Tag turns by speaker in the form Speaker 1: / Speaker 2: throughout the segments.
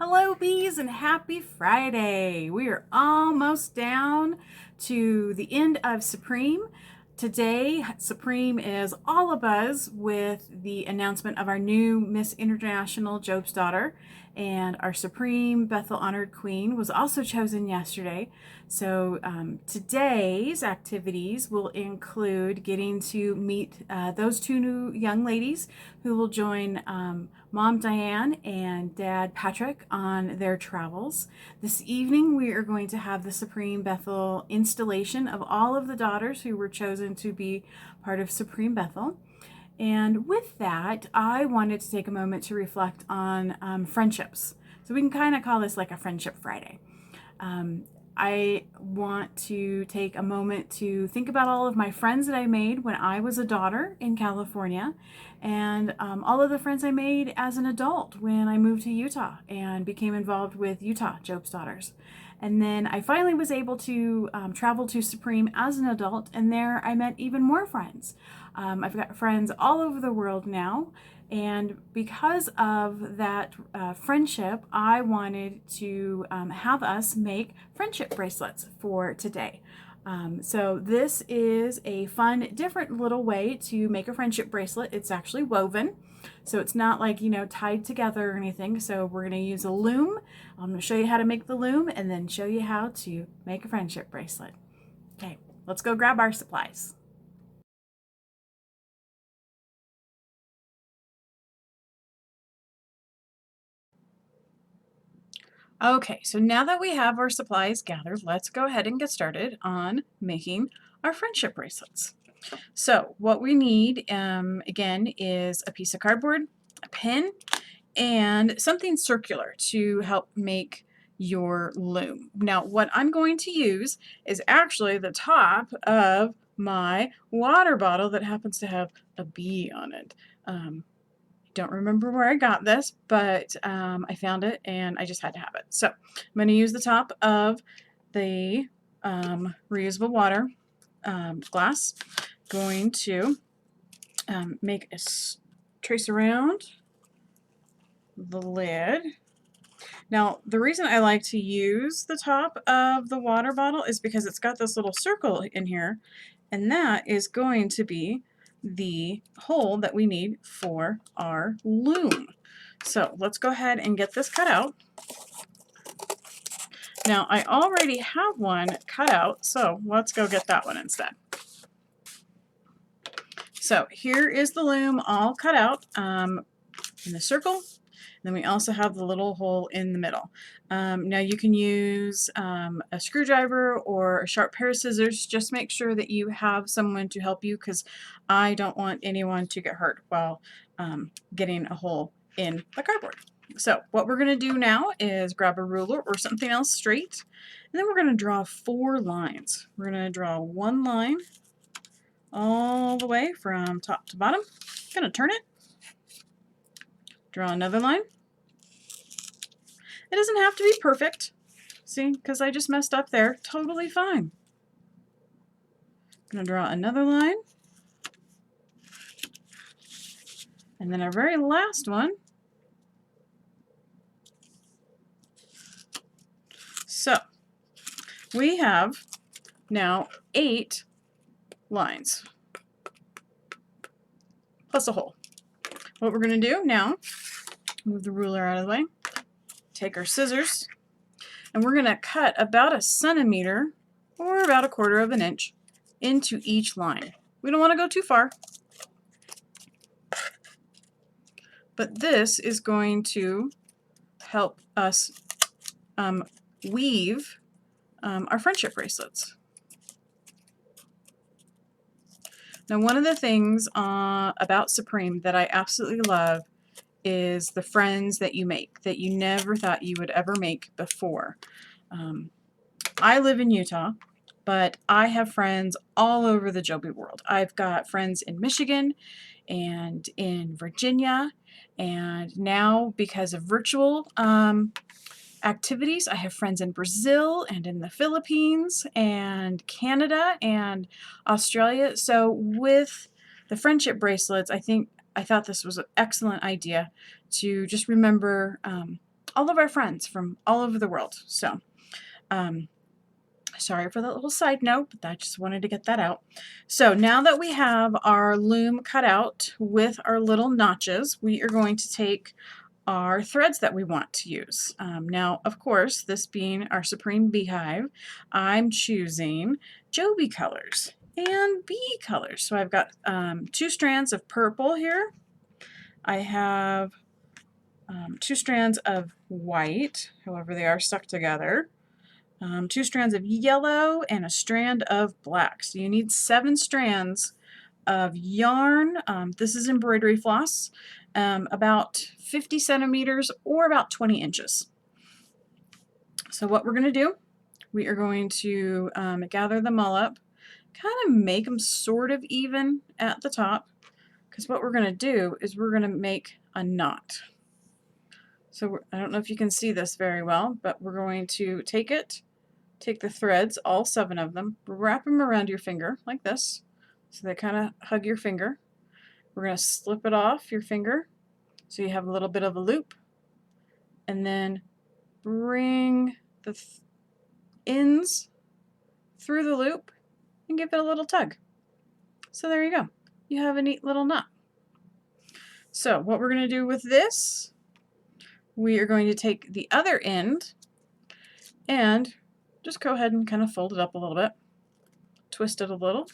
Speaker 1: Hello, bees, and happy Friday. We are almost down to the end of Supreme. Today, Supreme is all abuzz with the announcement of our new Miss International Job's Daughter, and our Supreme Bethel Honored Queen was also chosen yesterday. So today's activities will include getting to meet those two new young ladies who will join Mom Diane and Dad Patrick on their travels. This evening we are going to have the Supreme Bethel installation of all of the daughters who were chosen to be part of Supreme Bethel. And with that, I wanted to take a moment to reflect on friendships. So we can kind of call this like a Friendship Friday. I want to take a moment to think about all of my friends that I made when I was a daughter in California, and all of the friends I made as an adult when I moved to Utah and became involved with Utah Job's Daughters. And then I finally was able to travel to Supreme as an adult, and there I met even more friends. I've got friends all over the world now, and because of that friendship, I wanted to have us make friendship bracelets for today. So this is a fun, different little way to make a friendship bracelet. It's actually woven, so it's not like, tied together or anything. So we're going to use a loom. I'm going to show you how to make the loom and then show you how to make a friendship bracelet. Okay, let's go grab our supplies. Okay, so now that we have our supplies gathered, let's go ahead and get started on making our friendship bracelets. So what we need, again, is a piece of cardboard, a pen, and something circular to help make your loom. Now, what I'm going to use is actually the top of my water bottle that happens to have a bee on it. Don't remember where I got this, but I found it and I just had to have it. So I'm going to use the top of the reusable water glass. Going to make a trace around the lid. Now, the reason I like to use the top of the water bottle is because it's got this little circle in here, and that is going to be the hole that we need for our loom. So let's go ahead and get this cut out. Now, I already have one cut out, so let's go get that one instead. So here is the loom all cut out in the circle. Then we also have the little hole in the middle. Now you can use a screwdriver or a sharp pair of scissors. Just make sure that you have someone to help you, because I don't want anyone to get hurt while getting a hole in the cardboard. So what we're going to do now is grab a ruler or something else straight, and then we're going to draw 4 lines. We're going to draw one line all the way from top to bottom. I'm going to turn it, draw another line. It doesn't have to be perfect, see, because I just messed up there. Totally fine. I'm going to draw another line, and then our very last one. So we have now 8 lines plus a hole. What we're going to do now, move the ruler out of the way, take our scissors, and we're going to cut about 1 centimeter or about 1/4 of an inch into each line. We don't want to go too far, but this is going to help us weave our friendship bracelets. Now, one of the things about Supreme that I absolutely love is the friends that you make that you never thought you would ever make before. I live in Utah, but I have friends all over the Joby world. I've got friends in Michigan and in Virginia, and now because of virtual activities, I have friends in Brazil and in the Philippines and Canada and Australia. So with the friendship bracelets, I thought this was an excellent idea to just remember all of our friends from all over the world. So, sorry for that little side note, but I just wanted to get that out. So now that we have our loom cut out with our little notches, we are going to take our threads that we want to use. Now, of course, this being our Supreme Beehive, I'm choosing Joby colors and bee colors. So I've got 2 strands of purple here. I have 2 strands of white, however they are stuck together. 2 strands of yellow and a strand of black. So you need 7 strands of yarn. This is embroidery floss, about 50 centimeters or about 20 inches. So what we're going to do, we are going to gather them all up, kind of make them sort of even at the top, because what we're going to do is we're going to make a knot. So I don't know if you can see this very well, but we're going to take the threads, all 7 of them, wrap them around your finger like this, so they kind of hug your finger. We're going to slip it off your finger so you have a little bit of a loop, and then bring the ends through the loop and give it a little tug. So there you go. You have a neat little knot. So what we're going to do with this, we are going to take the other end and just go ahead and kind of fold it up a little bit, twist it a little,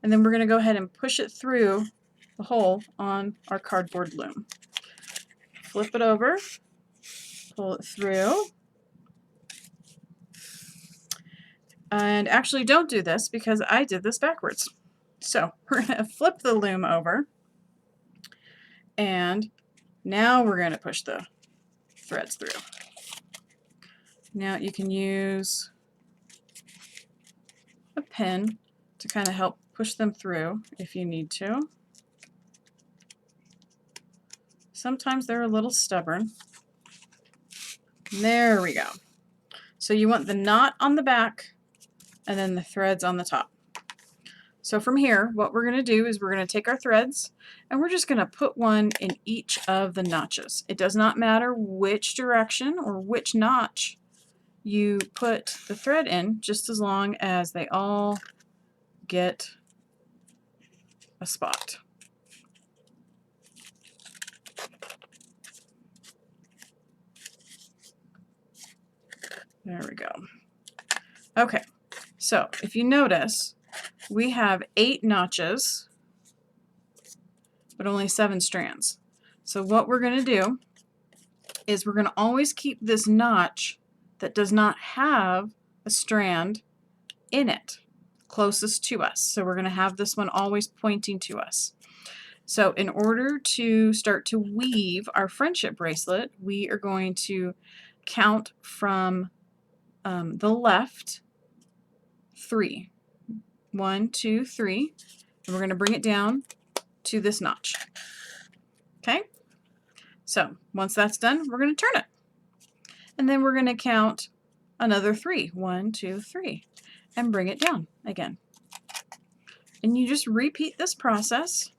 Speaker 1: and then we're going to go ahead and push it through the hole on our cardboard loom. Flip it over, pull it through, and actually don't do this because I did this backwards. So we're going to flip the loom over, and now we're going to push the threads through. Now you can use a pin to kind of help push them through if you need to. Sometimes they're a little stubborn. There we go. So you want the knot on the back and then the threads on the top. So from here, what we're going to do is we're going to take our threads and we're just going to put one in each of the notches. It does not matter which direction or which notch you put the thread in, just as long as they all get a spot. There we go. Okay, so if you notice, we have 8 notches, but only 7 strands. So what we're going to do is we're going to always keep this notch that does not have a strand in it closest to us. So we're going to have this one always pointing to us. So in order to start to weave our friendship bracelet, we are going to count from the left 3. 1, 2, 3. And we're going to bring it down to this notch. Okay? So once that's done, we're going to turn it. And then we're going to count another 3. 1, 2, 3. And bring it down again. And you just repeat this process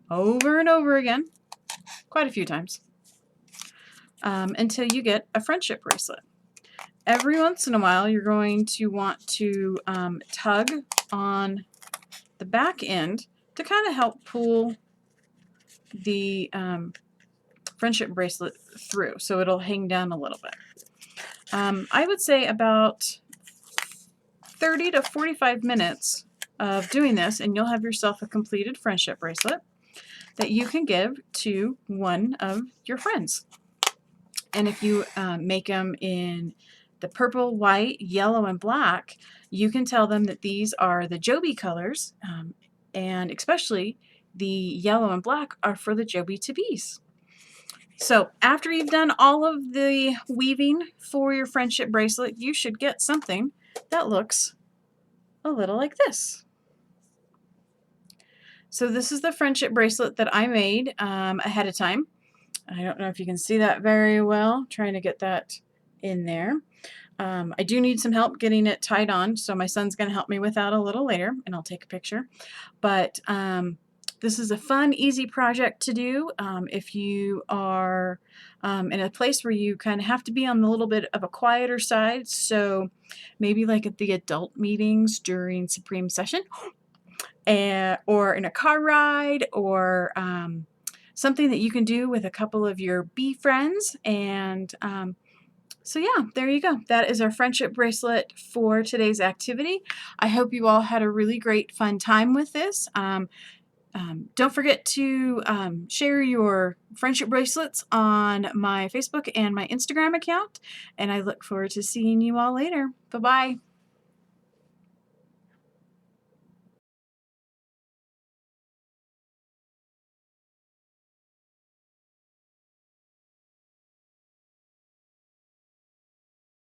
Speaker 1: over and over again, quite a few times, until you get a friendship bracelet. Every once in a while, you're going to want to tug on the back end to kind of help pull the friendship bracelet through, so it'll hang down a little bit. I would say about 30 to 45 minutes of doing this, and you'll have yourself a completed friendship bracelet that you can give to one of your friends. And if you make them in the purple, white, yellow, and black, you can tell them that these are the Joby colors, and especially the yellow and black are for the Joby to bees. So after you've done all of the weaving for your friendship bracelet, you should get something that looks a little like this. So this is the friendship bracelet that I made ahead of time. I don't know if you can see that very well, trying to get that in there. I do need some help getting it tied on, so my son's going to help me with that a little later, and I'll take a picture. But This is a fun, easy project to do if you are in a place where you kind of have to be on the little bit of a quieter side. So maybe like at the adult meetings during Supreme session, or in a car ride, or something that you can do with a couple of your bee friends. And so yeah, there you go. That is our friendship bracelet for today's activity. I hope you all had a really great, fun time with this. Don't forget to share your friendship bracelets on my Facebook and my Instagram account, and I look forward to seeing you all later. Bye-bye.